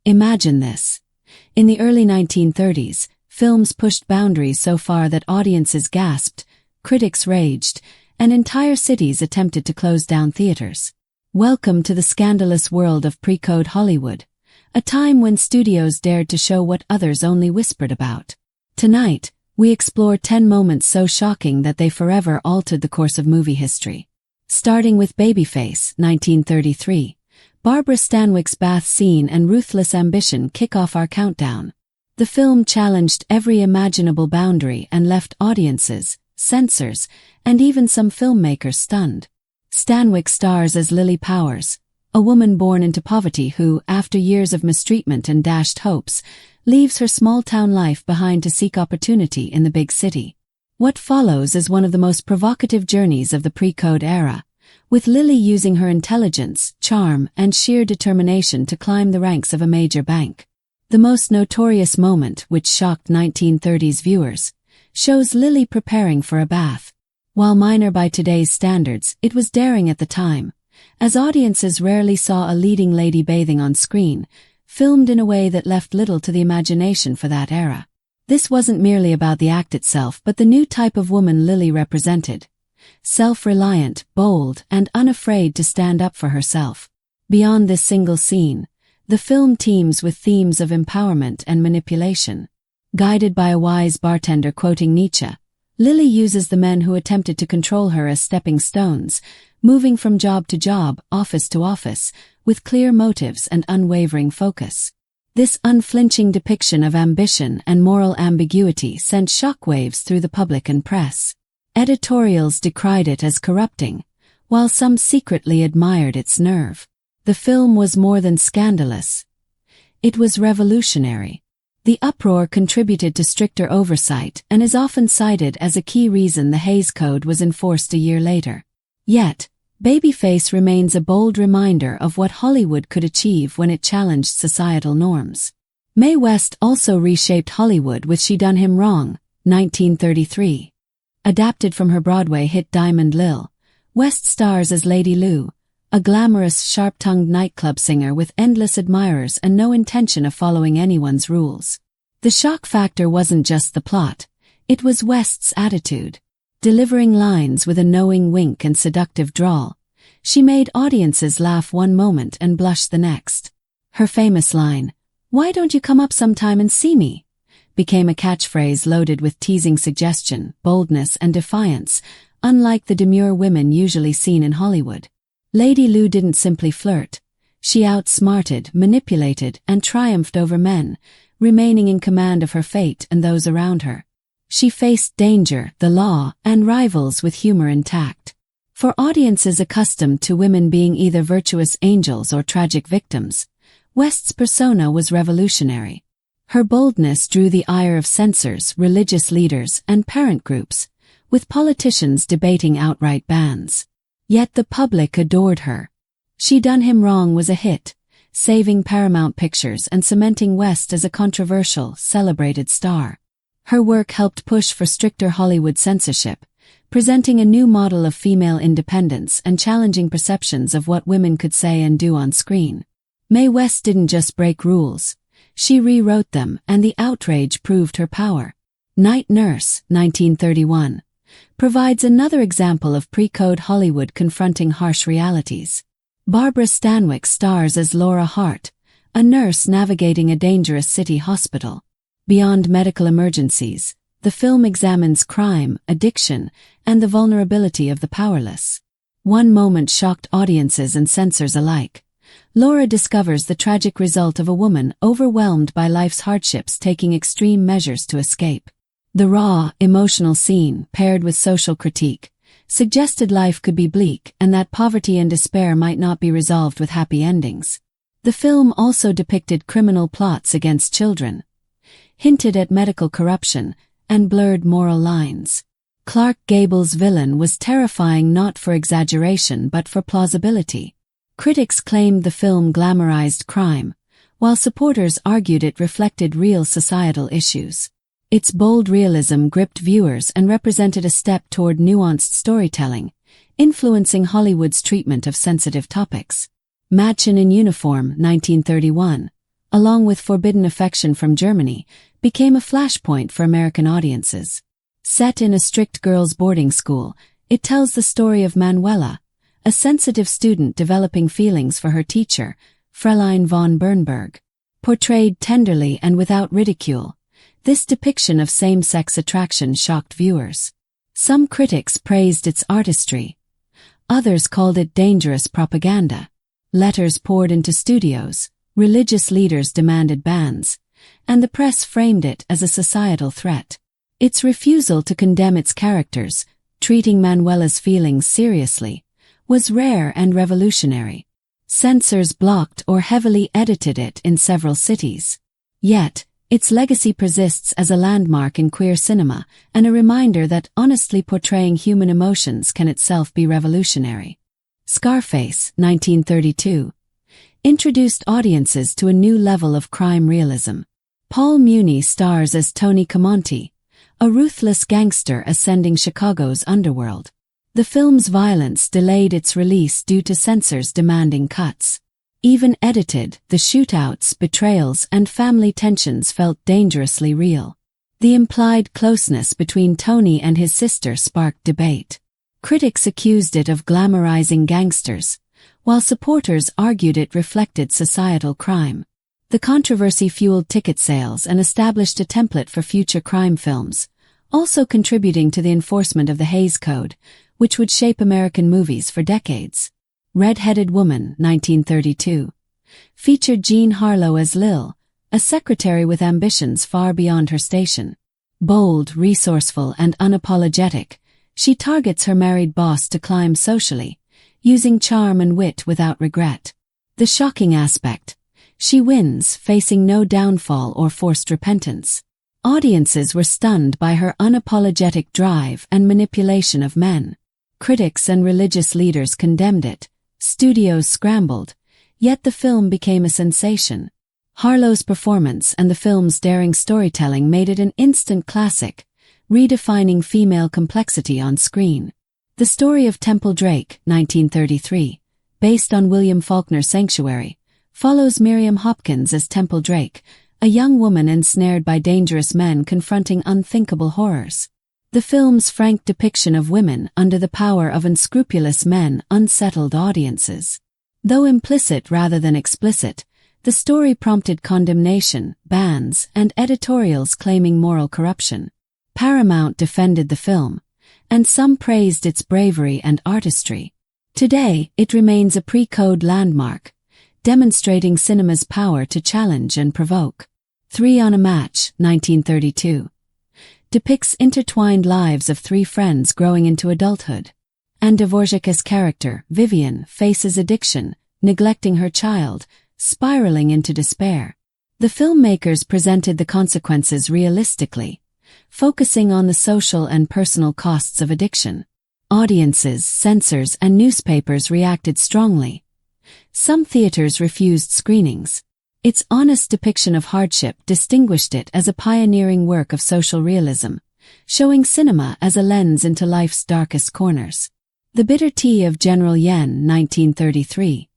Imagine this. In the early 1930s, films pushed boundaries so far that audiences gasped, critics raged, and entire cities attempted to close down theaters. Welcome to the scandalous world of pre-code Hollywood, a time when studios dared to show what others only whispered about. Tonight, we explore 10 moments so shocking that they forever altered the course of movie history. Starting with Babyface, 1933, Barbara Stanwyck's bath scene and ruthless ambition kick off our countdown. The film challenged every imaginable boundary and left audiences, censors, and even some filmmakers stunned. Stanwyck stars as Lily Powers, a woman born into poverty who, after years of mistreatment and dashed hopes, leaves her small-town life behind to seek opportunity in the big city. What follows is one of the most provocative journeys of the pre-code era, with Lily using her intelligence, charm, and sheer determination to climb the ranks of a major bank. The most notorious moment, which shocked 1930s viewers, shows Lily preparing for a bath. While minor by today's standards, it was daring at the time, as audiences rarely saw a leading lady bathing on screen, filmed in a way that left little to the imagination for that era. This wasn't merely about the act itself but the new type of woman Lily represented. Self-reliant, bold, and unafraid to stand up for herself. Beyond this single scene, the film teems with themes of empowerment and manipulation. Guided by a wise bartender quoting Nietzsche, Lily uses the men who attempted to control her as stepping stones, moving from job to job, office to office, with clear motives and unwavering focus. This unflinching depiction of ambition and moral ambiguity sent shockwaves through the public and press. Editorials decried it as corrupting, while some secretly admired its nerve. The film was more than scandalous. It was revolutionary. The uproar contributed to stricter oversight and is often cited as a key reason the Hays Code was enforced a year later. Yet, Babyface remains a bold reminder of what Hollywood could achieve when it challenged societal norms. Mae West also reshaped Hollywood with She Done Him Wrong, 1933. Adapted from her Broadway hit Diamond Lil, West stars as Lady Lou, a glamorous, sharp-tongued nightclub singer with endless admirers and no intention of following anyone's rules. The shock factor wasn't just the plot, it was West's attitude. Delivering lines with a knowing wink and seductive drawl, she made audiences laugh one moment and blush the next. Her famous line, "Why don't you come up sometime and see me?" became a catchphrase loaded with teasing suggestion, boldness, and defiance, unlike the demure women usually seen in Hollywood. Lady Lou didn't simply flirt. She outsmarted, manipulated, and triumphed over men, remaining in command of her fate and those around her. She faced danger, the law, and rivals with humor intact. For audiences accustomed to women being either virtuous angels or tragic victims, West's persona was revolutionary. Her boldness drew the ire of censors, religious leaders, and parent groups, with politicians debating outright bans. Yet the public adored her. She Done Him Wrong was a hit, saving Paramount Pictures and cementing West as a controversial, celebrated star. Her work helped push for stricter Hollywood censorship, presenting a new model of female independence and challenging perceptions of what women could say and do on screen. Mae West didn't just break rules. She rewrote them, and the outrage proved her power. Night Nurse, 1931, provides another example of pre-code Hollywood confronting harsh realities. Barbara Stanwyck stars as Laura Hart, a nurse navigating a dangerous city hospital. Beyond medical emergencies, the film examines crime, addiction, and the vulnerability of the powerless. One moment shocked audiences and censors alike. Laura discovers the tragic result of a woman overwhelmed by life's hardships taking extreme measures to escape. The raw, emotional scene, paired with social critique, suggested life could be bleak and that poverty and despair might not be resolved with happy endings. The film also depicted criminal plots against children, hinted at medical corruption, and blurred moral lines. Clark Gable's villain was terrifying not for exaggeration but for plausibility. Critics claimed the film glamorized crime, while supporters argued it reflected real societal issues. Its bold realism gripped viewers and represented a step toward nuanced storytelling, influencing Hollywood's treatment of sensitive topics. Mädchen in Uniform, 1931, along with Forbidden Affection from Germany, became a flashpoint for American audiences. Set in a strict girls' boarding school, it tells the story of Manuela, a sensitive student developing feelings for her teacher, Fräulein von Bernberg. Portrayed tenderly and without ridicule, this depiction of same-sex attraction shocked viewers. Some critics praised its artistry. Others called it dangerous propaganda. Letters poured into studios, religious leaders demanded bans, and the press framed it as a societal threat. Its refusal to condemn its characters, treating Manuela's feelings seriously, was rare and revolutionary. Censors blocked or heavily edited it in several cities. Yet, its legacy persists as a landmark in queer cinema and a reminder that honestly portraying human emotions can itself be revolutionary. Scarface, 1932, introduced audiences to a new level of crime realism. Paul Muni stars as Tony Camonte, a ruthless gangster ascending Chicago's underworld. The film's violence delayed its release due to censors demanding cuts. Even edited, the shootouts, betrayals, and family tensions felt dangerously real. The implied closeness between Tony and his sister sparked debate. Critics accused it of glamorizing gangsters, while supporters argued it reflected societal crime. The controversy fueled ticket sales and established a template for future crime films, also contributing to the enforcement of the Hays Code, which would shape American movies for decades. Red-Headed Woman, 1932, featured Jean Harlow as Lil, a secretary with ambitions far beyond her station. Bold, resourceful, and unapologetic, she targets her married boss to climb socially, using charm and wit without regret. The shocking aspect: she wins, facing no downfall or forced repentance. Audiences were stunned by her unapologetic drive and manipulation of men. Critics and religious leaders condemned it, studios scrambled, yet the film became a sensation. Harlow's performance and the film's daring storytelling made it an instant classic, redefining female complexity on screen. The story of Temple Drake, 1933, based on William Faulkner's Sanctuary, follows Miriam Hopkins as Temple Drake, a young woman ensnared by dangerous men confronting unthinkable horrors. The film's frank depiction of women under the power of unscrupulous men unsettled audiences. Though implicit rather than explicit, the story prompted condemnation, bans, and editorials claiming moral corruption. Paramount defended the film, and some praised its bravery and artistry. Today, it remains a pre-code landmark, demonstrating cinema's power to challenge and provoke. 3 on a Match, 1932. Depicts intertwined lives of 3 friends growing into adulthood. And Dvorak's character, Vivian, faces addiction, neglecting her child, spiraling into despair. The filmmakers presented the consequences realistically, focusing on the social and personal costs of addiction. Audiences, censors, and newspapers reacted strongly. Some theaters refused screenings. Its honest depiction of hardship distinguished it as a pioneering work of social realism, showing cinema as a lens into life's darkest corners. The Bitter Tea of General Yen, 1933,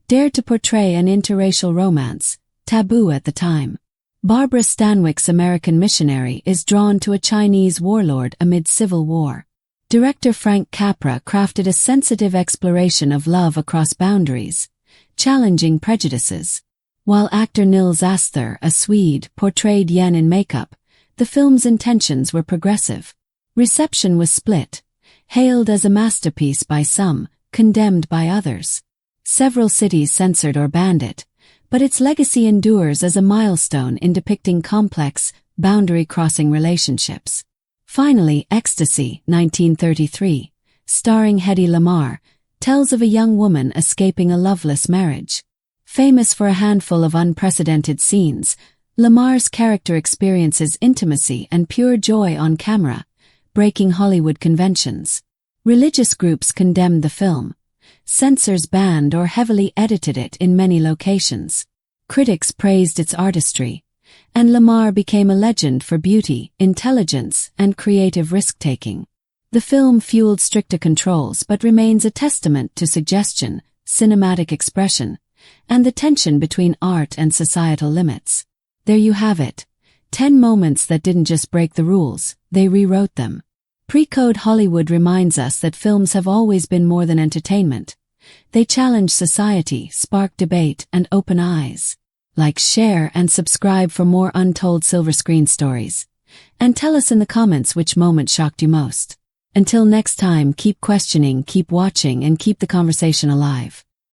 dared to portray an interracial romance, taboo at the time. Barbara Stanwyck's American Missionary is drawn to a Chinese warlord amid civil war. Director Frank Capra crafted a sensitive exploration of love across boundaries, challenging prejudices. While actor Nils Asther, a Swede, portrayed Yen in makeup, the film's intentions were progressive. Reception was split, hailed as a masterpiece by some, condemned by others. Several cities censored or banned it, but its legacy endures as a milestone in depicting complex, boundary-crossing relationships. Finally, Ecstasy, 1933, starring Hedy Lamarr, tells of a young woman escaping a loveless marriage. Famous for a handful of unprecedented scenes, Lamarr's character experiences intimacy and pure joy on camera, breaking Hollywood conventions. Religious groups condemned the film. Censors banned or heavily edited it in many locations. Critics praised its artistry, and Lamarr became a legend for beauty, intelligence, and creative risk-taking. The film fueled stricter controls but remains a testament to suggestion, cinematic expression, and the tension between art and societal limits. There you have it. 10 moments that didn't just break the rules, they rewrote them. Pre-code Hollywood reminds us that films have always been more than entertainment. They challenge society, spark debate, and open eyes. Like, share, and subscribe for more untold silver screen stories. And tell us in the comments which moment shocked you most. Until next time, keep questioning, keep watching, and keep the conversation alive.